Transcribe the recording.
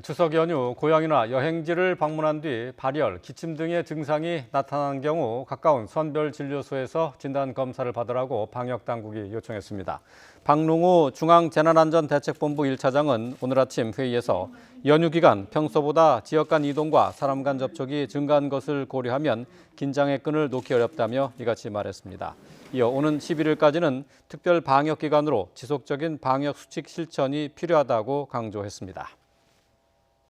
추석 연휴 고향이나 여행지를 방문한 뒤 발열, 기침 등의 증상이 나타난 경우 가까운 선별진료소에서 진단검사를 받으라고 방역당국이 요청했습니다. 박능우 중앙재난안전대책본부 1차장은 오늘 아침 회의에서 연휴 기간 평소보다 지역 간 이동과 사람 간 접촉이 증가한 것을 고려하면 긴장의 끈을 놓기 어렵다며 이같이 말했습니다. 이어 오는 11일까지는 특별 방역 기간으로 지속적인 방역 수칙 실천이 필요하다고 강조했습니다.